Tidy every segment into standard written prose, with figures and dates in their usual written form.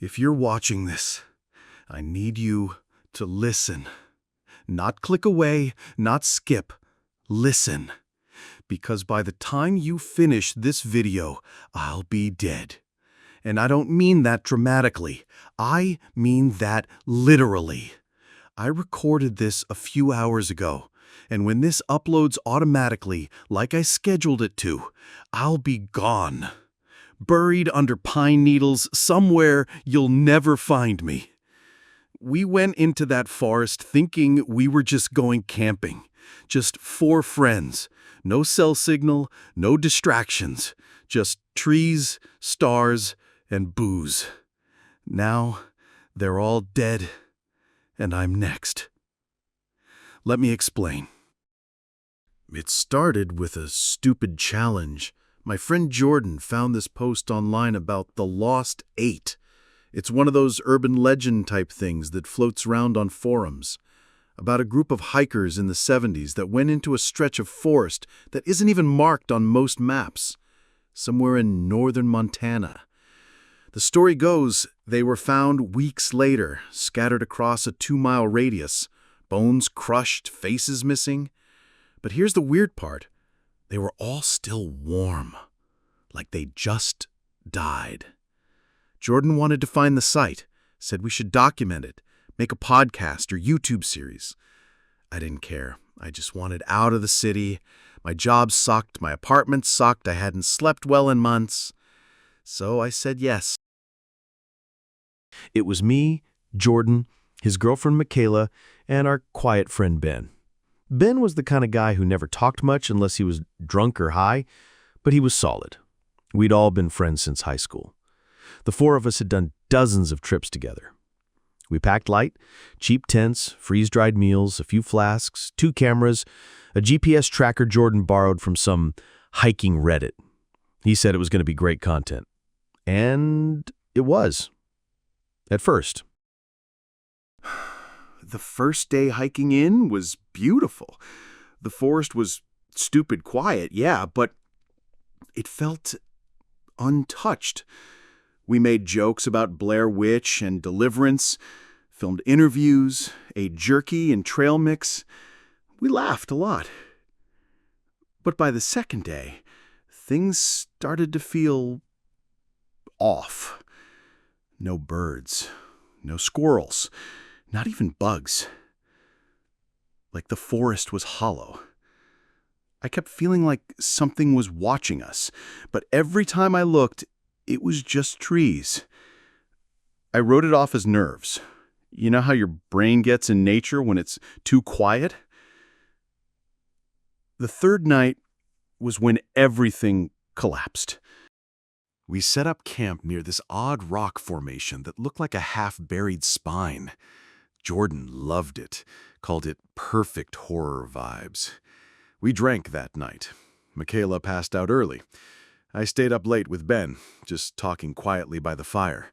If you're watching this, I need you to listen. Not click away, not skip. Listen. Because by the time you finish this video, I'll be dead. And I don't mean that dramatically. I mean that literally. I recorded this a few hours ago, and when this uploads automatically, like I scheduled it to, I'll be gone. Buried under pine needles somewhere you'll never find me. We went into that forest thinking we were just going camping. Just 4 friends. No cell signal, no distractions. Just trees, stars, and booze. Now, they're all dead, and I'm next. Let me explain. It started with a stupid challenge. My friend Jordan found this post online about the Lost 8. It's one of those urban legend type things that floats around on forums. About a group of hikers in the 70s that went into a stretch of forest that isn't even marked on most maps, somewhere in northern Montana. The story goes they were found weeks later, scattered across a 2-mile radius, bones crushed, faces missing. But here's the weird part. They were all still warm, like they just died. Jordan wanted to find the site, said we should document it, make a podcast or YouTube series. I didn't care. I just wanted out of the city. My job sucked, my apartment sucked, I hadn't slept well in months. So I said yes. It was me, Jordan, his girlfriend Michaela, and our quiet friend Ben. Ben was the kind of guy who never talked much unless he was drunk or high, but he was solid. We'd all been friends since high school. The 4 of us had done dozens of trips together. We packed light, cheap tents, freeze-dried meals, a few flasks, 2 cameras, a GPS tracker Jordan borrowed from some hiking Reddit. He said it was going to be great content. And it was. At first. The first day hiking in was beautiful. The forest was stupid quiet, yeah, but it felt untouched. We made jokes about Blair Witch and Deliverance, filmed interviews, ate jerky and trail mix. We laughed a lot. But by the second day, things started to feel off. No birds, no squirrels, not even bugs. Like the forest was hollow. I kept feeling like something was watching us, but every time I looked, it was just trees. I wrote it off as nerves. You know how your brain gets in nature when it's too quiet? The third night was when everything collapsed. We set up camp near this odd rock formation that looked like a half-buried spine. Jordan loved it, called it perfect horror vibes. We drank that night. Michaela passed out early. I stayed up late with Ben, just talking quietly by the fire.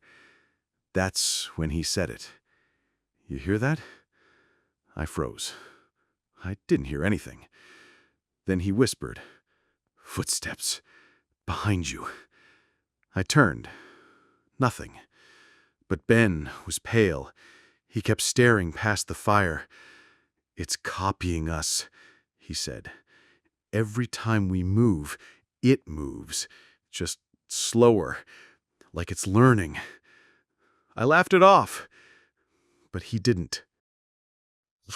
That's when he said it. You hear that? I froze. I didn't hear anything. Then he whispered, "Footsteps. Behind you." I turned. Nothing. But Ben was pale. He kept staring past the fire. "It's copying us," he said. "Every time we move, it moves. Just slower. Like it's learning." I laughed it off. But he didn't.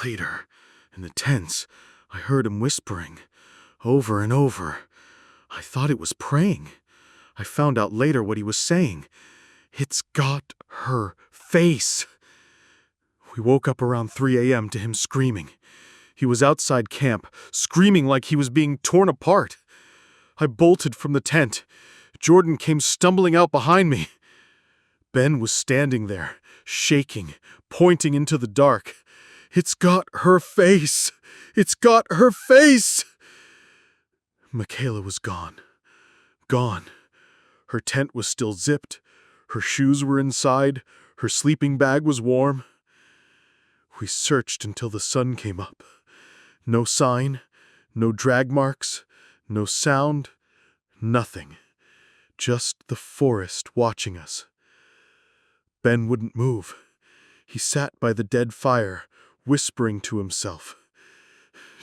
Later, in the tents, I heard him whispering, over and over. I thought it was praying. I found out later what he was saying. "It's got her face." We woke up around 3 a.m. to him screaming. He was outside camp, screaming like he was being torn apart. I bolted from the tent. Jordan came stumbling out behind me. Ben was standing there, shaking, pointing into the dark. "It's got her face! It's got her face!" Michaela was gone. Gone. Her tent was still zipped. Her shoes were inside. Her sleeping bag was warm. We searched until the sun came up. No sign, no drag marks, no sound, nothing. Just the forest watching us. Ben wouldn't move. He sat by the dead fire, whispering to himself.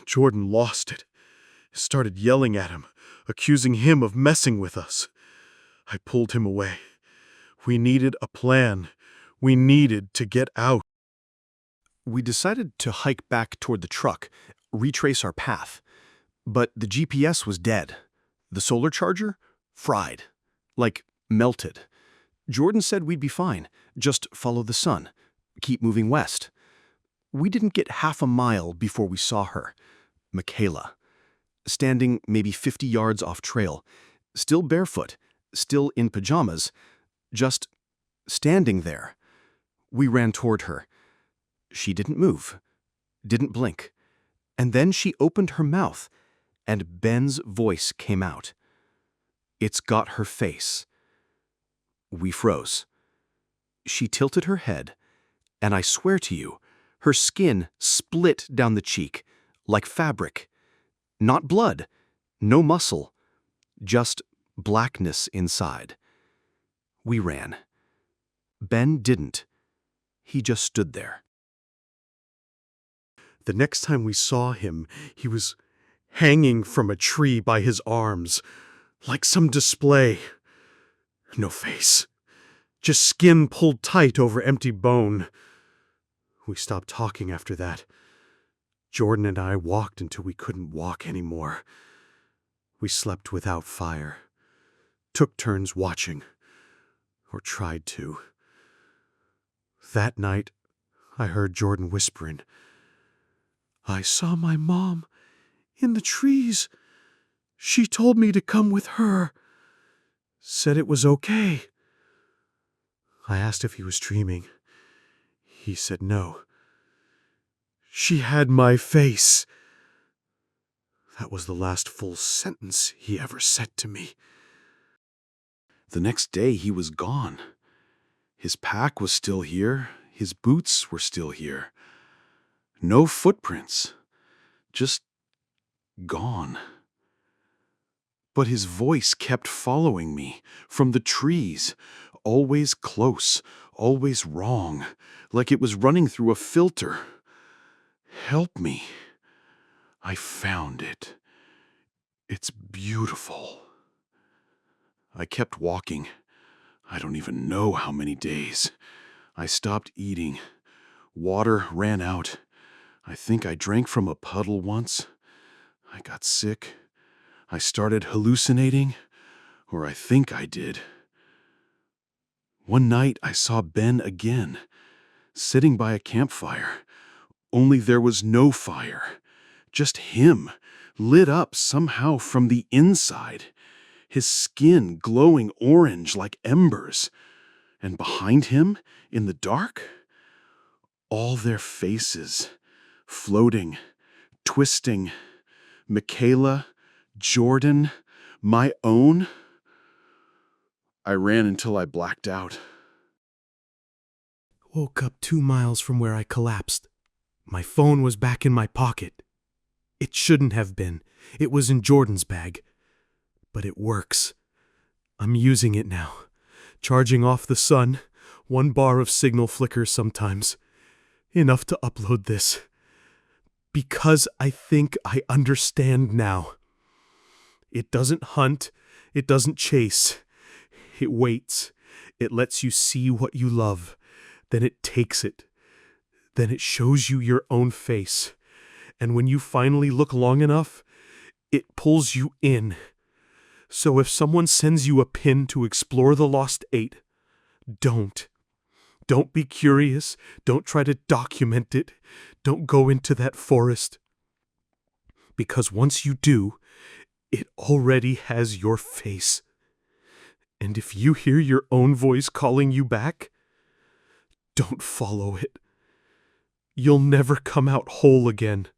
Jordan lost it. Started yelling at him, accusing him of messing with us. I pulled him away. We needed a plan. We needed to get out. We decided to hike back toward the truck, retrace our path. But the GPS was dead. The solar charger? Fried. Like, melted. Jordan said we'd be fine. Just follow the sun. Keep moving west. We didn't get half a mile before we saw her. Michaela. Standing maybe 50 yards off trail. Still barefoot. Still in pajamas. Just standing there. We ran toward her. She didn't move. Didn't blink. And then she opened her mouth, and Ben's voice came out. It's got her face. We froze. She tilted her head, and I swear to you, her skin split down the cheek, like fabric. Not blood, no muscle, just blackness inside. We ran. Ben didn't. He just stood there. The next time we saw him, he was hanging from a tree by his arms, like some display. No face. Just skin pulled tight over empty bone. We stopped talking after that. Jordan and I walked until we couldn't walk anymore. We slept without fire. Took turns watching. Or tried to. That night, I heard Jordan whispering, I saw my mom in the trees. She told me to come with her. Said it was okay. I asked if he was dreaming. He said no. She had my face. That was the last full sentence he ever said to me. The next day he was gone. His pack was still here. His boots were still here. No footprints. Just gone. But his voice kept following me from the trees, always close, always wrong, like it was running through a filter. Help me. I found it. It's beautiful. I kept walking. I don't even know how many days. I stopped eating. Water ran out. I think I drank from a puddle once. I got sick. I started hallucinating, or I think I did. One night I saw Ben again, sitting by a campfire. Only there was no fire. Just him, lit up somehow from the inside. His skin glowing orange like embers. And behind him, in the dark, all their faces, floating, twisting. Michaela, Jordan, my own. I ran until I blacked out. Woke up 2 miles from where I collapsed. My phone was back in my pocket. It shouldn't have been. It was in Jordan's bag. But it works. I'm using it now. Charging off the sun. 1 bar of signal flickers sometimes. Enough to upload this. Because I think I understand now. It doesn't hunt. It doesn't chase. It waits. It lets you see what you love. Then it takes it. Then it shows you your own face. And when you finally look long enough, it pulls you in. So if someone sends you a pin to explore the Lost 8, don't. Don't be curious. Don't try to document it. Don't go into that forest. Because once you do, it already has your face. And if you hear your own voice calling you back, don't follow it. You'll never come out whole again.